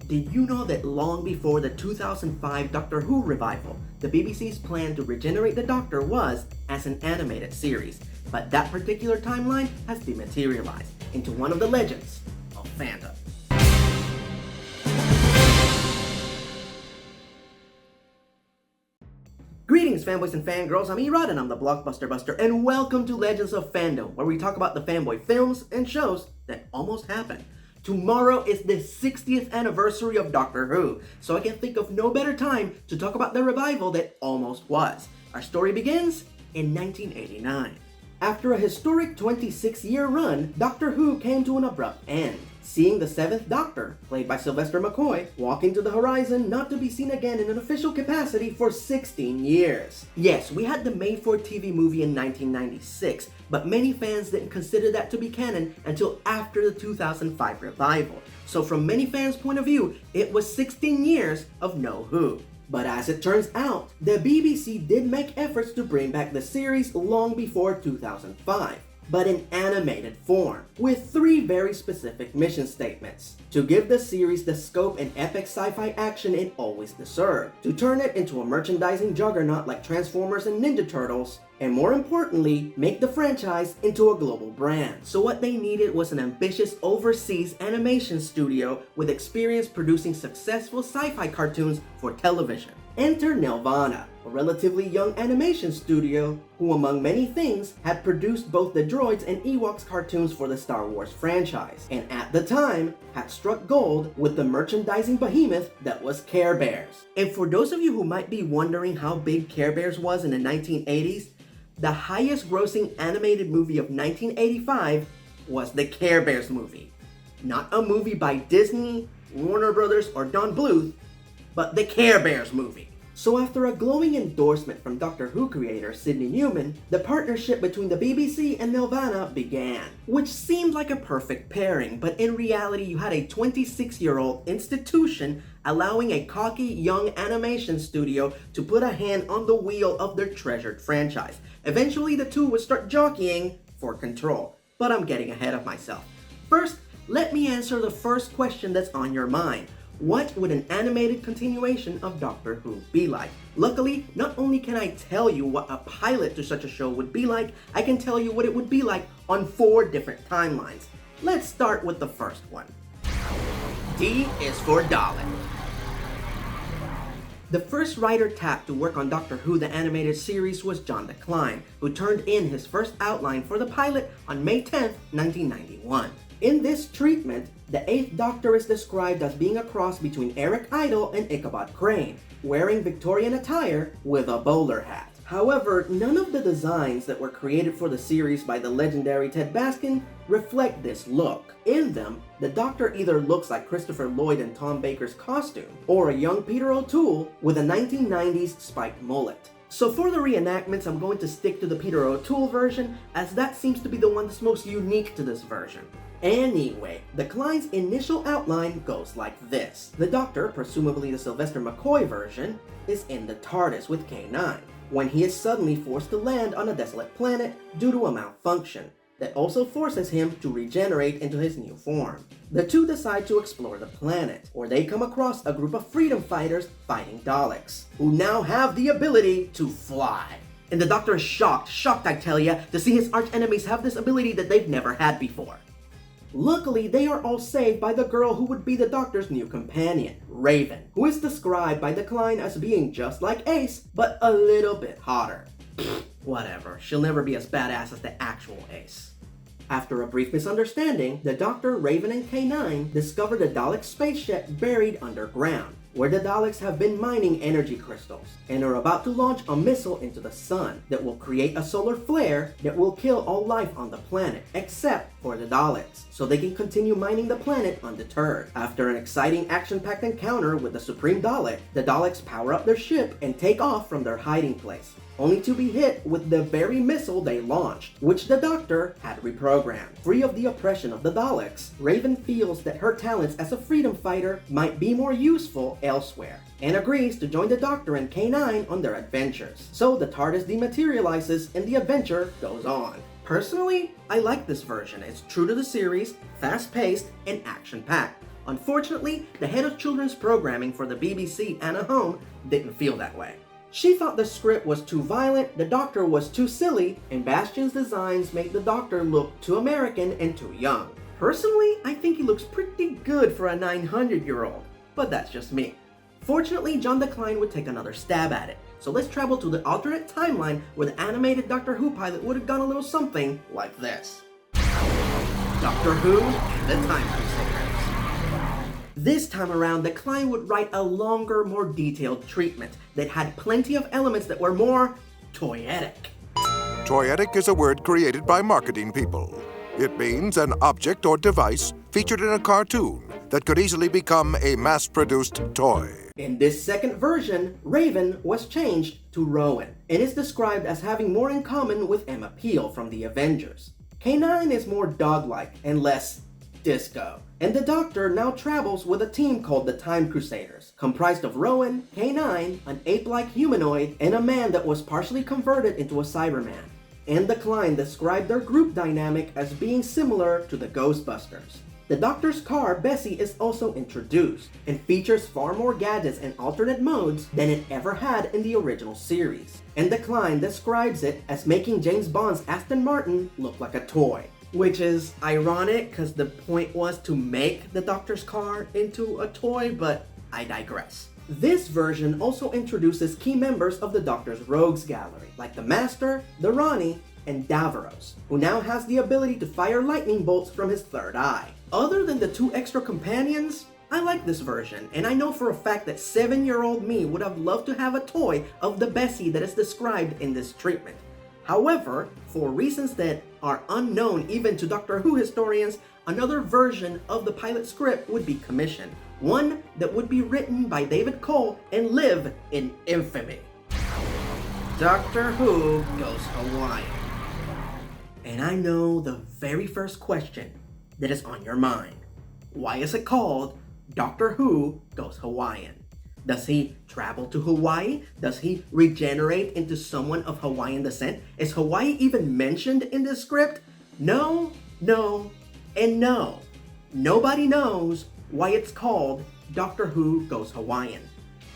Did you know that long before the 2005 Doctor Who revival, the BBC's plan to regenerate the Doctor was as an animated series, but that particular timeline has dematerialized into one of the legends of fandom. Greetings fanboys and fangirls, I'm Erod and I'm the Blockbuster Buster, and welcome to Legends of Fandom, where we talk about the fanboy films and shows that almost happened. Tomorrow is the 60th anniversary of Doctor Who, so I can think of no better time to talk about the revival that almost was. Our story begins in 1989. After a historic 26-year run, Doctor Who came to an abrupt end, seeing the 7th Doctor, played by Sylvester McCoy, walk into the horizon not to be seen again in an official capacity for 16 years. Yes, we had the made-for-TV movie in 1996, but many fans didn't consider that to be canon until after the 2005 revival. So from many fans' point of view, it was 16 years of no Who. But as it turns out, the BBC did make efforts to bring back the series long before 2005, but in animated form, with 3 very specific mission statements. To give the series the scope and epic sci-fi action it always deserved, to turn it into a merchandising juggernaut like Transformers and Ninja Turtles, and more importantly, make the franchise into a global brand. So what they needed was an ambitious overseas animation studio with experience producing successful sci-fi cartoons for television. Enter Nelvana, a relatively young animation studio who, among many things, had produced both the Droids and Ewoks cartoons for the Star Wars franchise, and at the time had struck gold with the merchandising behemoth that was Care Bears. And for those of you who might be wondering how big Care Bears was in the 1980s, the highest grossing animated movie of 1985 was the Care Bears movie. Not a movie by Disney, Warner Brothers, or Don Bluth, but the Care Bears movie. So after a glowing endorsement from Doctor Who creator Sidney Newman, the partnership between the BBC and Nelvana began, which seemed like a perfect pairing, but in reality you had a 26-year-old institution allowing a cocky young animation studio to put a hand on the wheel of their treasured franchise. Eventually the two would start jockeying for control, but I'm getting ahead of myself. First, let me answer the first question that's on your mind. What would an animated continuation of Doctor Who be like? Luckily, not only can I tell you what a pilot to such a show would be like, I can tell you what it would be like on 4 different timelines. Let's start with the first one. D is for Dalek. The first writer tapped to work on Doctor Who the animated series was John Klein, who turned in his first outline for the pilot on May 10, 1991. In this treatment, the 8th Doctor is described as being a cross between Eric Idle and Ichabod Crane, wearing Victorian attire with a bowler hat. However, none of the designs that were created for the series by the legendary Ted Baskin reflect this look. In them, the Doctor either looks like Christopher Lloyd in Tom Baker's costume, or a young Peter O'Toole with a 1990s spiked mullet. So for the reenactments, I'm going to stick to the Peter O'Toole version, as that seems to be the one that's most unique to this version. Anyway, the Klein's initial outline goes like this. The Doctor, presumably the Sylvester McCoy version, is in the TARDIS with K9, when he is suddenly forced to land on a desolate planet due to a malfunction that also forces him to regenerate into his new form. The two decide to explore the planet, where they come across a group of freedom fighters fighting Daleks, who now have the ability to fly. And the Doctor is shocked I tell ya, to see his arch-enemies have this ability that they've never had before. Luckily, they are all saved by the girl who would be the Doctor's new companion, Raven, who is described by the Klein as being just like Ace, but a little bit hotter. Whatever, she'll never be as badass as the actual Ace. After a brief misunderstanding, the Doctor, Raven, and K9 discover the Dalek spaceship buried underground, where the Daleks have been mining energy crystals, and are about to launch a missile into the sun that will create a solar flare that will kill all life on the planet, except for the Daleks, so they can continue mining the planet undeterred. After an exciting action-packed encounter with the Supreme Dalek, the Daleks power up their ship and take off from their hiding place, only to be hit with the very missile they launched, which the Doctor had reprogrammed. Free of the oppression of the Daleks, Raven feels that her talents as a freedom fighter might be more useful elsewhere, and agrees to join the Doctor and K9 on their adventures. So the TARDIS dematerializes and the adventure goes on. Personally, I like this version. It's true to the series, fast-paced, and action-packed. Unfortunately, the head of children's programming for the BBC, Anna Home, didn't feel that way. She thought the script was too violent, the Doctor was too silly, and Bastian's designs made the Doctor look too American and too young. Personally, I think he looks pretty good for a 900-year-old, but that's just me. Fortunately, John Klein would take another stab at it, so let's travel to the alternate timeline where the animated Doctor Who pilot would have gone a little something like this. Doctor Who and the Time Crusaders. This time around, the Klein would write a longer, more detailed treatment that had plenty of elements that were more toyetic. Toyetic is a word created by marketing people. It means an object or device featured in a cartoon that could easily become a mass-produced toy. In this second version, Raven was changed to Rowan, and is described as having more in common with Emma Peel from the Avengers. K9 is more dog-like and less disco, and the Doctor now travels with a team called the Time Crusaders, comprised of Rowan, K9, an ape-like humanoid, and a man that was partially converted into a Cyberman. And the Klein described their group dynamic as being similar to the Ghostbusters. The Doctor's car, Bessie, is also introduced, and features far more gadgets and alternate modes than it ever had in the original series. And the Klein describes it as making James Bond's Aston Martin look like a toy. Which is ironic, because the point was to make the Doctor's car into a toy, but I digress. This version also introduces key members of the Doctor's Rogues Gallery, like the Master, the Ronnie, and Davros, who now has the ability to fire lightning bolts from his third eye. Other than the 2 extra companions, I like this version, and I know for a fact that 7-year-old me would have loved to have a toy of the Bessie that is described in this treatment. However, for reasons that are unknown even to Doctor Who historians, another version of the pilot script would be commissioned, one that would be written by David Cole and live in infamy. Doctor Who goes Hawaiian. And I know the very first question that is on your mind. Why is it called Doctor Who Goes Hawaiian? Does he travel to Hawaii? Does he regenerate into someone of Hawaiian descent? Is Hawaii even mentioned in this script? No, no, and no. Nobody knows why it's called Doctor Who Goes Hawaiian.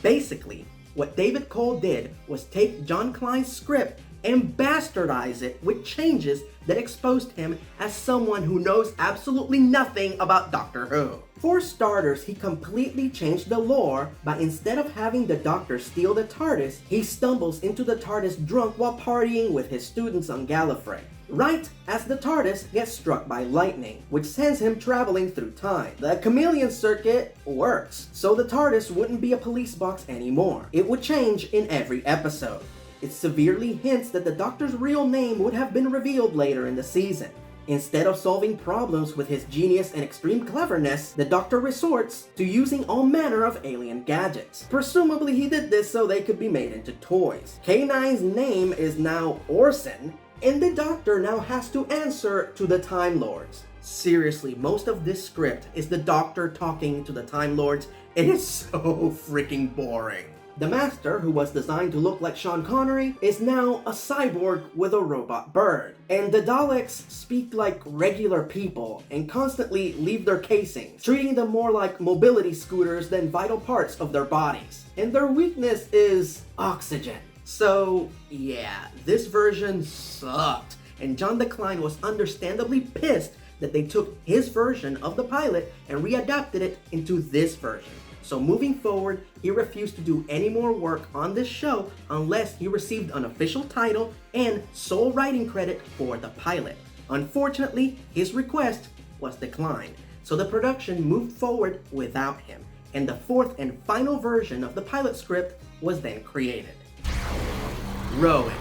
Basically, what David Cole did was take John Klein's script and bastardize it with changes that exposed him as someone who knows absolutely nothing about Doctor Who. For starters, he completely changed the lore by, instead of having the Doctor steal the TARDIS, he stumbles into the TARDIS drunk while partying with his students on Gallifrey, right as the TARDIS gets struck by lightning, which sends him traveling through time. The chameleon circuit works, so the TARDIS wouldn't be a police box anymore. It would change in every episode. It severely hints that the Doctor's real name would have been revealed later in the season. Instead of solving problems with his genius and extreme cleverness, the Doctor resorts to using all manner of alien gadgets. Presumably he did this so they could be made into toys. K9's name is now Orson, and the Doctor now has to answer to the Time Lords. Seriously, most of this script is the Doctor talking to the Time Lords, and it's so freaking boring. The Master, who was designed to look like Sean Connery, is now a cyborg with a robot bird. And the Daleks speak like regular people and constantly leave their casings, treating them more like mobility scooters than vital parts of their bodies. And their weakness is oxygen. So yeah, this version sucked. And John Klein was understandably pissed that they took his version of the pilot and readapted it into this version. So moving forward, he refused to do any more work on this show unless he received an official title and sole writing credit for the pilot. Unfortunately, his request was declined, so the production moved forward without him, and the 4th and final version of the pilot script was then created. Rowan.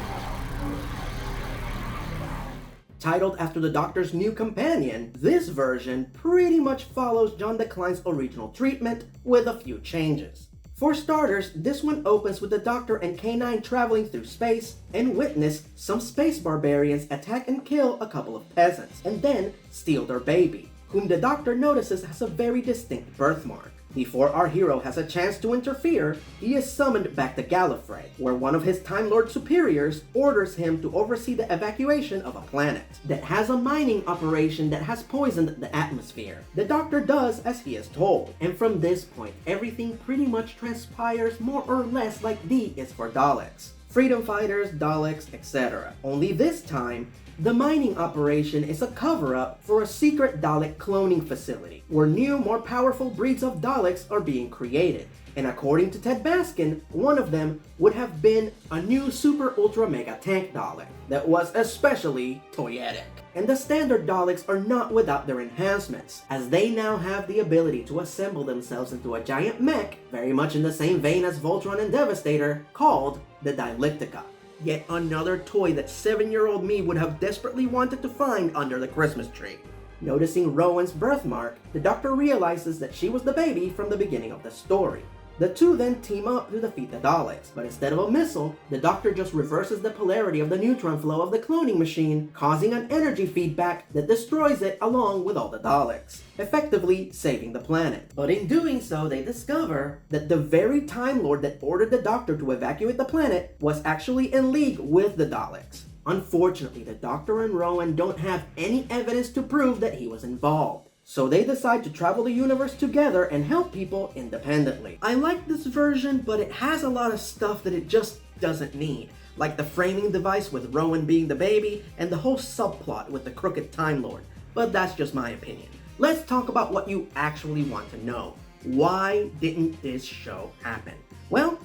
Titled after the Doctor's new companion, this version pretty much follows John Klein's original treatment with a few changes. For starters, this one opens with the Doctor and K9 traveling through space and witness some space barbarians attack and kill a couple of peasants, and then steal their baby, whom the Doctor notices has a very distinct birthmark. Before our hero has a chance to interfere, he is summoned back to Gallifrey, where one of his Time Lord superiors orders him to oversee the evacuation of a planet that has a mining operation that has poisoned the atmosphere. The Doctor does as he is told, and from this point, everything pretty much transpires more or less like D is for Daleks. Freedom fighters, Daleks, etc. Only this time, the mining operation is a cover-up for a secret Dalek cloning facility, where new, more powerful breeds of Daleks are being created. And according to Ted Baskin, one of them would have been a new super ultra mega tank Dalek that was especially toyetic. And the standard Daleks are not without their enhancements, as they now have the ability to assemble themselves into a giant mech, very much in the same vein as Voltron and Devastator, called the Dialectica. Yet another toy that 7-year-old me would have desperately wanted to find under the Christmas tree. Noticing Rowan's birthmark, the Doctor realizes that she was the baby from the beginning of the story. The two then team up to defeat the Daleks, but instead of a missile, the Doctor just reverses the polarity of the neutron flow of the cloning machine, causing an energy feedback that destroys it along with all the Daleks, effectively saving the planet. But in doing so, they discover that the very Time Lord that ordered the Doctor to evacuate the planet was actually in league with the Daleks. Unfortunately, the Doctor and Rowan don't have any evidence to prove that he was involved. So they decide to travel the universe together and help people independently. I like this version, but it has a lot of stuff that it just doesn't need. Like the framing device with Rowan being the baby, and the whole subplot with the crooked Time Lord. But that's just my opinion. Let's talk about what you actually want to know. Why didn't this show happen? Well,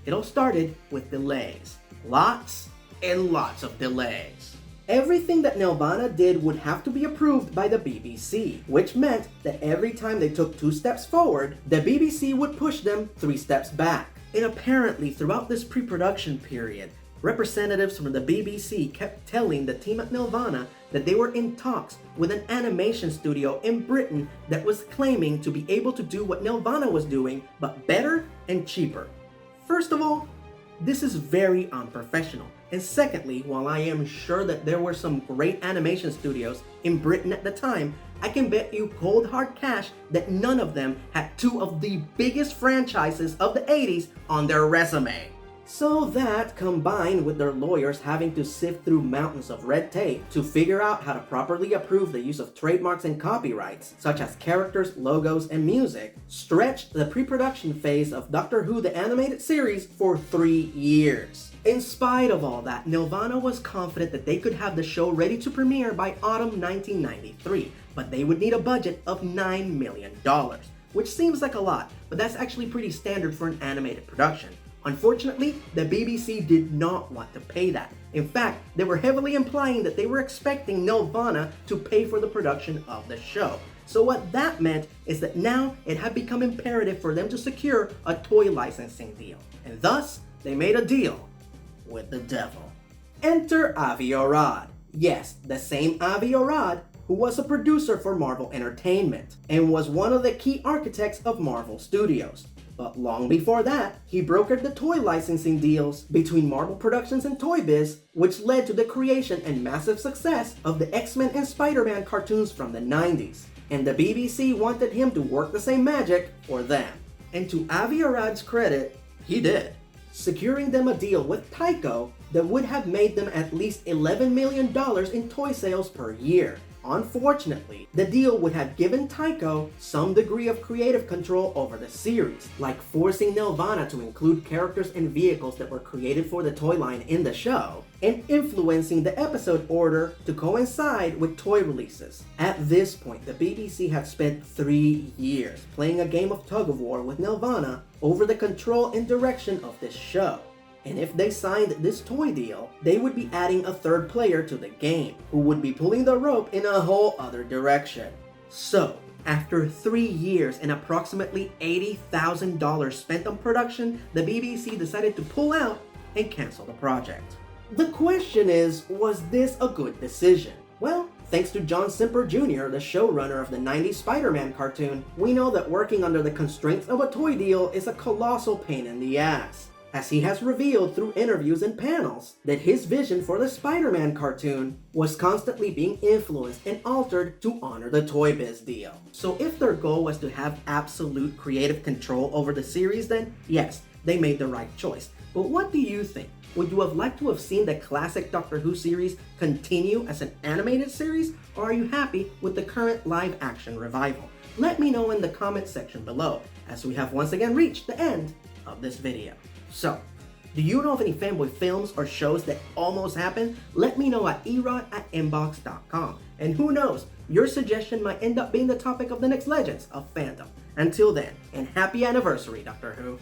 it all started with delays. Lots and lots of delays. Everything that Nelvana did would have to be approved by the BBC, which meant that every time they took 2 steps forward, the BBC would push them 3 steps back. And apparently throughout this pre-production period, representatives from the BBC kept telling the team at Nelvana that they were in talks with an animation studio in Britain that was claiming to be able to do what Nelvana was doing, but better and cheaper. First of all, this is very unprofessional. And secondly, while I am sure that there were some great animation studios in Britain at the time, I can bet you cold hard cash that none of them had 2 of the biggest franchises of the 80s on their resume. So that, combined with their lawyers having to sift through mountains of red tape to figure out how to properly approve the use of trademarks and copyrights, such as characters, logos, and music, stretched the pre-production phase of Doctor Who the Animated Series for 3 years. In spite of all that, Nelvana was confident that they could have the show ready to premiere by autumn 1993, but they would need a budget of $9 million, which seems like a lot, but that's actually pretty standard for an animated production. Unfortunately, the BBC did not want to pay that. In fact, they were heavily implying that they were expecting Nelvana to pay for the production of the show. So what that meant is that now it had become imperative for them to secure a toy licensing deal. And thus, they made a deal with the devil. Enter Avi Arad. Yes, the Same Avi Arad who was a producer for Marvel Entertainment and was one of the key architects of Marvel Studios. But long before that, he brokered the toy licensing deals between Marvel Productions and Toy Biz, which led to the creation and massive success of the X-Men and Spider-Man cartoons from the 90s. And the BBC wanted him to work the same magic for them. And to Avi Arad's credit, he did, securing them a deal with Tyco that would have made them at least $11 million in toy sales per year. Unfortunately, the deal would have given Tyco some degree of creative control over the series, like forcing Nelvana to include characters and vehicles that were created for the toy line in the show, and influencing the episode order to coincide with toy releases. At this point, the BBC had spent 3 years playing a game of tug-of-war with Nelvana over the control and direction of this show. And if they signed this toy deal, they would be adding a 3rd player to the game, who would be pulling the rope in a whole other direction. So, after 3 years and approximately $80,000 spent on production, the BBC decided to pull out and cancel the project. The question is, was this a good decision? Well, thanks to John Simper Jr., the showrunner of the 90s Spider-Man cartoon, we know that working under the constraints of a toy deal is a colossal pain in the ass. as he has revealed through interviews and panels that his vision for the Spider-Man cartoon was constantly being influenced and altered to honor the Toy Biz deal. So if their goal was to have absolute creative control over the series, then yes, they made the right choice. But what do you think? Would you have liked to have seen the classic Doctor Who series continue as an animated series, or are you happy with the current live-action revival? Let me know in the comment section below, as we have once again reached the end of this video. So, do you know of any fanboy films or shows that almost happened? Let me know at erod@inbox.com. And who knows, your suggestion might end up being the topic of the next Legends of Fandom. Until then, and happy anniversary, Doctor Who.